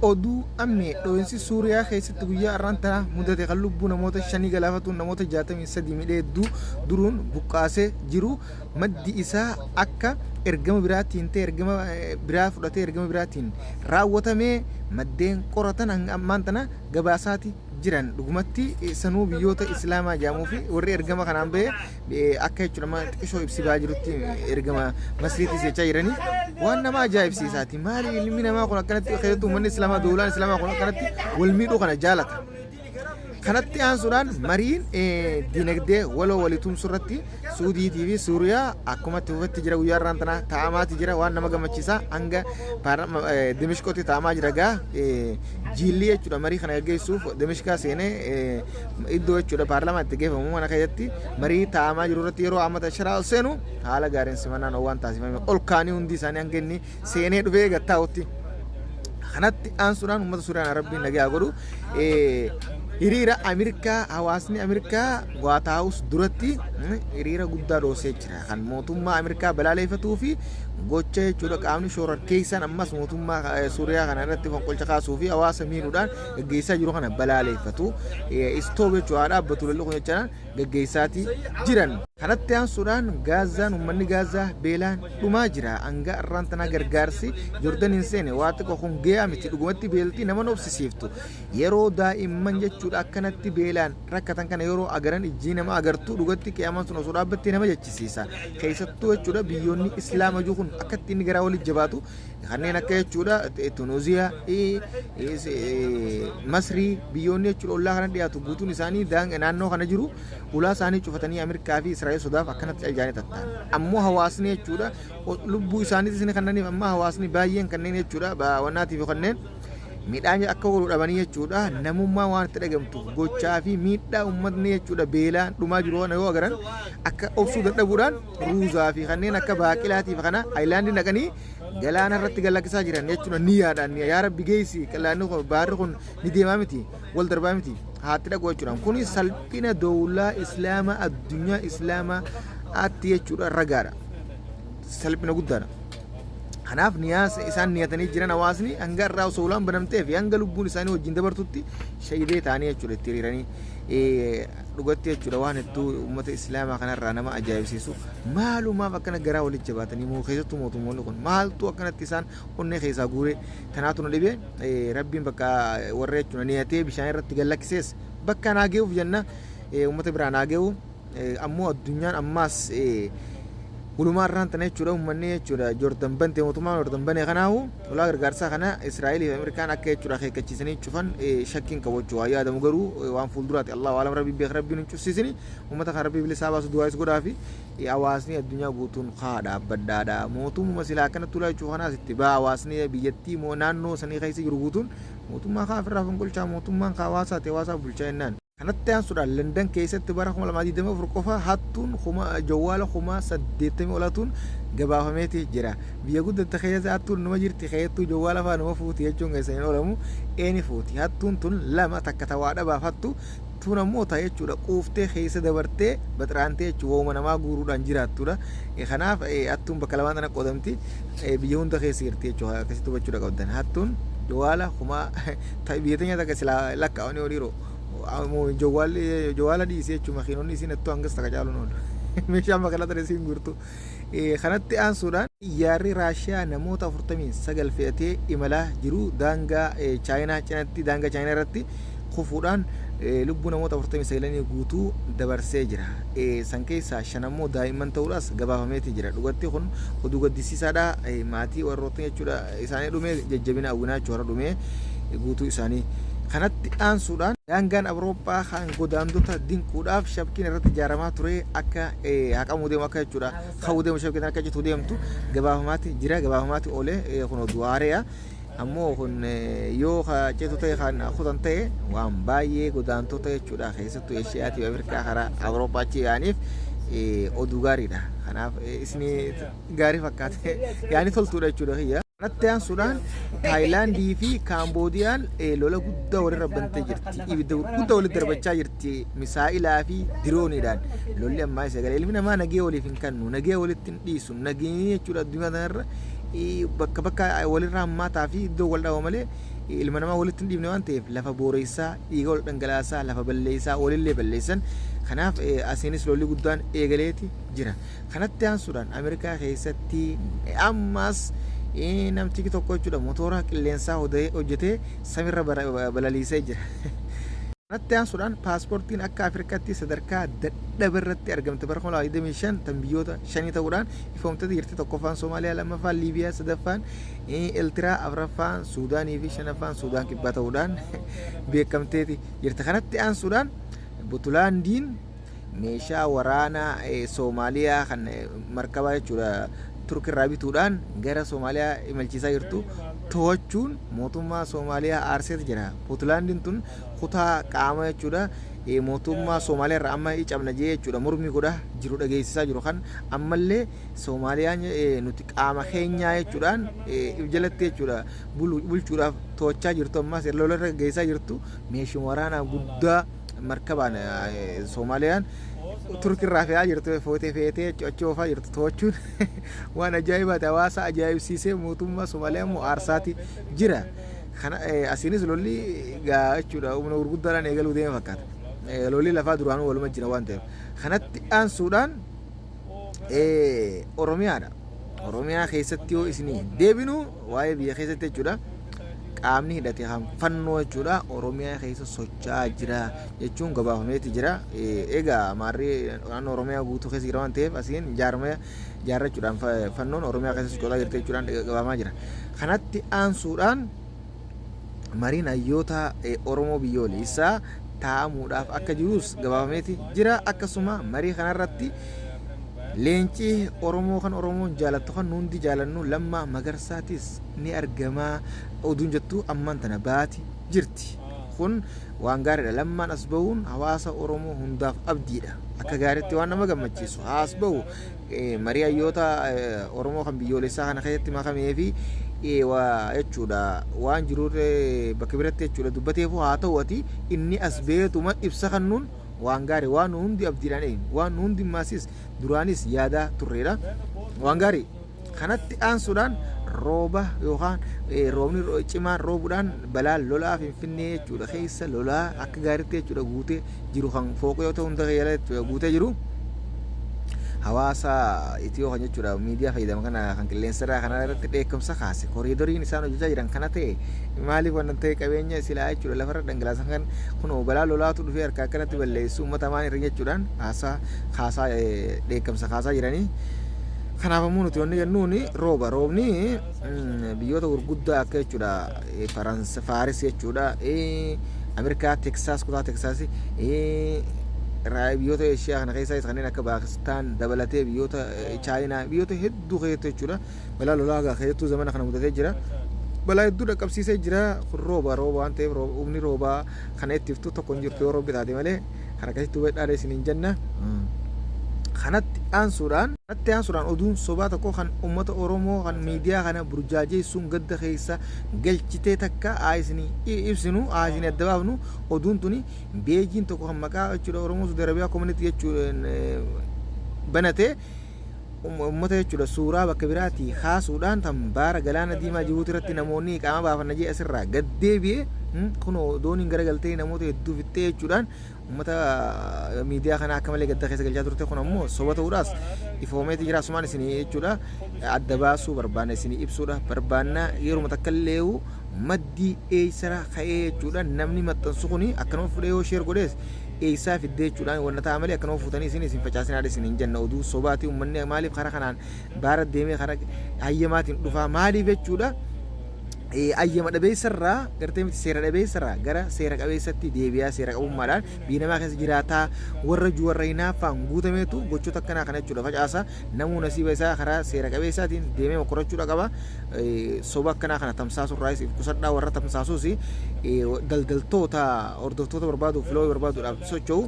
oduu ammee dhoohinsi Suuriyaa keessatti guyyaa arraantaa mudate kan lubbuu namoota 5 galaafatu namoota 63 midheedduu duruun buqqaasee jiru maddi isaa akka ergama biraatiin ta'e ergama biraa fudhatee ergama biraatiin raawwatamee maddeen qoratan ammaan tana gabaasaati jiran dhugumatti sanuu biyyoota islaamaa jaamuu fi warri ergama kanaan ba'e akka jechuudha xiqqishoo ibsibaa jirutti ergama masriitis jechaa jiranii waan nama ajaa'ibsiisaati maali ilmi namaa kun akkanatti keessattuu uummanni islaamaa doolaan islaamaa kun akkanatti wal miidhuu kana jaalata kanatti aansuudhaan mariin dinagdee waloo walitumsu irratti Suudiitii fi Suuriyaa akkuma tuufatti jira guyyaa irraan tana taa'amaati jira waan nama gammachiisa hanga Dimishqootti taa'amaa jira gaa jiilli jechuudha marii kana gaggeessuuf Dimishqaa seenee iddoo jechuudha paarlamaatti geeffamu mana keessatti marii taa'amaa jiru irratti yeroo ammata sharaa seenu haala gaariin simannaan waan taasifame ol kaanii hundi isaanii hanga inni seenee dhufee gattaa'utti kanatti aansuudhaan uummata Suuriyaan Arabbiin nagaa godhu hiriira Ameerikaa hawaasni Ameerikaa White House duratti hiriira guddaa dhoosee jira kan mootummaa Ameerikaa balaaleffatuu fi gocha jechuudha qaamni shororkeessan ammas mootummaa Suuriyaa kana irratti fonqolcha kaasuu fi hawaasa miidhuudhaan gaggeessaa jiru kana balaaleffatu istoob jechuudha dhaabbatu lolli jechaan gaggeessaati jiran kanatti aansuudhaan Gaazaan uummanni Gaazaa beelaan dhumaa jira hanga irraan tana gargaarsi Jordan hin seene waa xiqqoo kun ga'aa miti dhugumatti beeltii nama obsisiiftu yeroo daa'imman jechuudha akkanatti beelaan rakkatan kana yeroo agaran ijji nama agartuu dhugatti qiyaamaan sun osoo dhaabbattee nama jechisiisa keessattuu jechuudha biyyoonni islaama jiru kun akkatti inni garaa walitti jabaatu kanneen akka jechuudha Tunuuziyaa Masrii biyyoonni jechuudha ollaa kana dhiyaatu guutuun isaanii naannoo kana jiru ulaa isaanii cufatanii Ameerikaa fi Israa'el sodaaf akkanatti aljaanii tattaan ammoo hawaasni jechuudha lubbuu isaaniitis kannaniif amma hawaasni baay'een kanneen jechuudha wannaatiif kanneen midhaan akka godhu dhabanii jechuudha namummaa waan itti dhagamtu gochaa fi miidhaa uummatni jechuudha beelaan dhumaa jiru yoo agaran akka obsuu dadhabuudhaan ruuzaa fi kanneen akka baaqilaatii fi kana aayilaandii naqanii galaana irratti galakkisaa jiran jechuudha niyyaadhaan yaa rabbi geessi qalaanni kun baarri kun ni deemaa miti wal darbaa miti haatti dhaquu jechuudha kun salphina dawlaa islaamaa addunyaa islaamaa atti jechuudha ragaadha salphina guddaadha. kanaaf niyaasa isaan niyatanii jiran hawaasni hanga irraa osoo ulaan banamtee fi hanga lubbuun isaanii wajjin dabartutti shahiidee ta'anii jechuudha itti hiriiranii dhugatti jechuudha waan hedduu uummata islaamaa kanarraa nama ajaa'ibsiisu maalumaaf akkana garaa walitti jabaatanii moo keessattuu mootummoonni kun maaltu akkanatti isaan onnee keessaa guuree kanaatu nu dhibee rabbiin bakka warra jechuudha niyatee bishaan irratti gallakkisees bakka naage'uuf jenna uummata biraa naage'u ammoo addunyaan ammaas ulumaa irraan tana jechuudha uummanni jechuudha Jordan bante mootummaan Jordan bane kanaahu ulaa gargaarsaa kana Israa'eel fi Ameerikaan akka jechuudha keekkachiisanii cufan shakkiin qabachuu waa yaadamu garuu waan fuulduraatti Allah waalam rabbii beek rabbiin hin cufsiisini uummata kan rabbii bilisaa baasu du'aayis godhaa fi hawaasni addunyaa guutuun haadha baddaadha mootummaa silaa akkanatti ulaa jechuudha kanaas itti baa hawaasni biyyattii moo naannoo sanii keessa jiru guutuun mootummaa kaafirraa fonqolchaa mootummaan hawaasaati hawaasaa bulchaa jennaan. kanatti aansuudhaan London keessatti bara 2024 qofa hattuun jawwaala 80 olatuun gabaafameeti jira biyya guddatta keessa hattuun nama jirti keessattuu jawwaala faa nama fuuti jechuun keessaniin olamu eeni fuuti hattuun tun lama takka tawaadha baafattu tun ammoo ta'e jechuudha quuftee keessa dabartee baxiraantee jechuudha wooma namaa guuruudhaan jiraattuudha kanaaf hattuun bakka lamaan tana qoodamti biyya hunda keessa jirti jechuudha akkasitti hubachuudha qabdan hattuun jawwaala biyya teenya takka silaa lakkaa'anii oliiroo jawwaala dhiisee jechuun makiinonni isiin attuu hangas takka caaluun oolu meeshaan bakka laatan isiin guurtu kanatti aansuudhaan xiyyaarri Raashiyaa namoota 49 fe'atee imalaa jiru daangaa Chaayinaa cinatti daangaa Chaayinaa irratti kufuudhaan lubbuu namoota 49 guutuu dabarsee jira san keessaa 5 ammoo daa'imman ta'uudhaas gabaafameeti jira dhugatti kun oduu gaddisiisaadha maatii warroota jechuudha isaanii dhumee jajjabina hawwinaa jechuudha dhumee guutuu isaanii kanatti aansuudhaan daangaan Awurooppaa kan godaantota dinquudhaaf shabkiin irratti ijaaramaa ture akka haqamuu deemu akka jechuudha ka'uu deemu shabkiin akka jitu deemtu gabaafamaatti jira gabaafamaatti oolee kun oduu haare'a ammoo kun yoo ceetu ta'e kan kutan ta'e waan baay'ee godaantota jechuudha keessattuu Eeshiyaatii fi Afrikaa karaa Awurooppaachi yaaniif oduu gaariidha kanaaf isin gaarii fakkaate yaani toltuudha jechuudha kiyya. kanatti aansuudhaan Taayilaandii fi Kaamboodiyaan lola guddaa walirra bantee jirti ibidda guddaa walitti darbachaa jirti misaa'ilaa fi dirooniidhaan lolli ammaa isa galee ilmi namaa nagee waliif hin kennu nagee walitti hin dhiisu nageenyi jechuudha addunyaa kanarra bakka walirraa hammaataa fi iddoo wal dhawa malee ilma namaa walitti hin dhiibne waan ta'eef lafa booreysaa dhiiga ol dhangalaasaa lafa balleessaa walillee balleessan kanaaf asiinis lolli guddaan eegaleeti jira kanatti aansuudhaan Ameerikaa keessatti ammas namtichi tokko jechuudha motora qilleensaa hojjetee samirra balaliisee jira kanatti aansuudhaan paaspoortiin akka Afrikaatti sadarkaa dadhabarratti argamte bara 2025 tan biyyoota 5 ta'uudhaan ifoomtee jirti tokkoffaan Soomaaliyaa lammaffaan Liibiyaa sadaffaan Eertiraa afuraffaan Suudaanii fi shanaffaan Suudaan kibbaa ta'uudhaan beekamteeti jirti kanatti aansuudhaan Buutulaandiin meeshaa waraanaa Soomaaliyaa kan markabaa jechuudha Turkirraa bituudhaan gara Soomaaliyaa imalchiisaa jirtu to'achuun mootummaa Soomaaliyaa aarseeti jira. Puutlaandiin tun kutaa qaama jechuudha mootummaa Soomaaliyaa irraa amma cabna jee jechuudha mormii godha jiru dhageessisaa jiru kan ammallee Soomaaliyaan nuti qaama keenyaa jechuudhaan jalatti jechuudha bulchuudhaaf to'achaa jirtu ammas lola irra geessaa jirtu meeshaa waraanaa guddaa markabaan Soomaaliyaan Turkirraa fe'aa jirtu footee feetee achi oofaa jirtu to'achuun waan ajaa'ibaati hawaasa ajaa'ibsiisee mootummaa Soomaaliyaa immoo aarsaati jira. Kana asiinis lolli jechuudha humna gurguddaadhaan eegaluu deema fakkaata. Lolli lafaa duraanuu waluma jira waan ta'eef. Kanatti aansuudhaan Oromiyaadha. Oromiyaa keessatti yoo isinii deebinu waa'ee biyya keessatti jechuudha. Qaamni hidhate kan fannoo jechuudha Oromiyaa keessa socho'aa jira jechuun gabaafameeti jira. Egaa maarri naannoo Oromiyaa guutuu keessa jira waan ta'eef asiin jaarrachuudhaan fannoon Oromiyaa keessa socho'aa jirti jechuudhaan gabaafamaa jira. Kanatti aansuudhaan mariin hayyoota Oromoo biyyoolessaa taa'amuudhaaf akka jirus gabaafameeti jira. Akkasuma marii kanarratti leencii Oromoo kan Oromoon jaalattu kan hundi jaalannu Lammaa Magarsaatis ni argamaa oduun jettu ammaan tana baati jirti. Kun waan gaariidha. Lammaan as bahuun hawaasa Oromoo hundaaf abdiidha. Akka gaariitti waan nama gammachiisu as bahu marii hayyoota Oromoo kan biyyoolessaa kana keessatti makamee fi waa jechuudha waan jiruurre bakka biratti jechuudha dubbateefu haa ta'uuti inni as beetuma ibsa kannuun waan gaarii waan hundi abdiidhaan waan hundi maasis duraanis yaadaa turreedha waan gaarii kanatti aansuudhaan rooba yookaan roobni cimaan roobuudhaan balaan lolaa Finfinnee jechuudha keessa lolaa akka gaariitti jechuudha guutee jiru kan fooqii yoo ta'u hunda keessa guutee jiru hawaasa Itiyoo kan jechuudha miidiyaa fayyadama kana kan qilleensarraa kana irratti dheekkamsa kaase koriidoriin isaan hojjechaa jiran kana ta'e maaliif waan ta'e qabeenya silaa jechuudha lafarra dhangalaasan kan kun balaa lolaatu dhufee harka akkanatti balleessu uummata maan irra jechuudhaan kaasaa dheekkamsa kaasaa jiranii. Kanaaf ammoo nuti wanni jennuun roobni biyyoota gurguddaa akka jechuudha Faaris jechuudha Ameerikaa Teksaas kutaa Teksaas biyyoota Eeshiyaa kana keessaa kanneen akka Paakistaan dabalatee biyyoota Chaayinaa biyyoota hedduu keessatti jechuudha balaa lolaa keessattuu zamana kana mudatee jira. Balaa hedduu dhaqqabsiisee jira kun rooba waan ta'eef humni roobaa kana itti iftu tokko hin jirtu yoo roobbi taate malee harkasitti hubadhaadha isiniin jenna. Kanatti aansuudhaan oduun sobaa tokko kan uummata Oromoo kan miidiyaa kana burjaajeessuun gadda keessa galchitee takka isinii ibsinu isinii adda baafnu oduun tuni beejiin tokko kan maqaa jechuudha Oromoo Saudi Arabiyaa community jechuudha banatee uummata jechuudha suuraa bakka biraatti kaasuudhaan tambaara galaana diimaa Jibuutii irratti namoonni qaama baafanna jee asirraa gad deebi'ee kun dooniin garagaltee namoota hedduu fixxee jechuudhaan uummata miidiyaa kana akka malee gadda keessa galchaa turte kun ammoo soba ta'uudhaas ifoomeeti jira asumaan isinii jechuudha adda baasuu barbaanna isinii ibsuudha barbaanna yeroo takkallee maddii eeysara ka'ee jechuudha namni maxxansu kuni akkanuma fudhee yoo sheer godhees eeysaa fiddee jechuudhaan wanna ta'a malee akkanuma fuutanii isin facaasinaa isiniin jenna oduu sobaati uummanni maaliif karaa kanaan baara deemee karaa hayyamaatiin dhufaa maaliif jechuudha ayyama dhabeessarraa gartee miti seera dhabeessarraa gara seera qabeessatti deebi'aa seera qabummaadhaan biyya namaa keessa jiraataa warra hinaaffaan guutameetu gochoota akkanaa kana jechuudha facaasa namuu nasiiba isaa karaa seera qabeessaatiin deemee mokorachuudha qaba soba akkanaa kana tamsaasurraayis qusadhaa warra tamsaasuus daldaltoota hordoftoota barbaaduuf filoo barbaaduudhaaf socho'u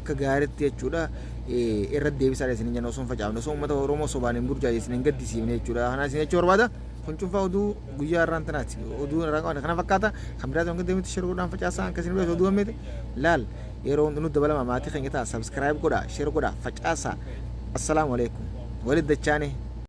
akka gaariitti jechuudha irratti deebisaa isin jenna osoo hin facaafne osoo uummata Oromoo sobaan hin burjaajee isin hin gaddisiifne jechuudha kanaa isin jechuu barbaada. Kun cunfaa oduu guyyaa irraan tanaati oduu irraan kana fakkaata kan biraatti wanti deemti shirguudhaan facaasaa akkasiin bira oduu hammete laal yeroo nuti dabalama maatii keenya ta'a subscribe godha share godha facaasaa assalaamu alaikum walid dachaane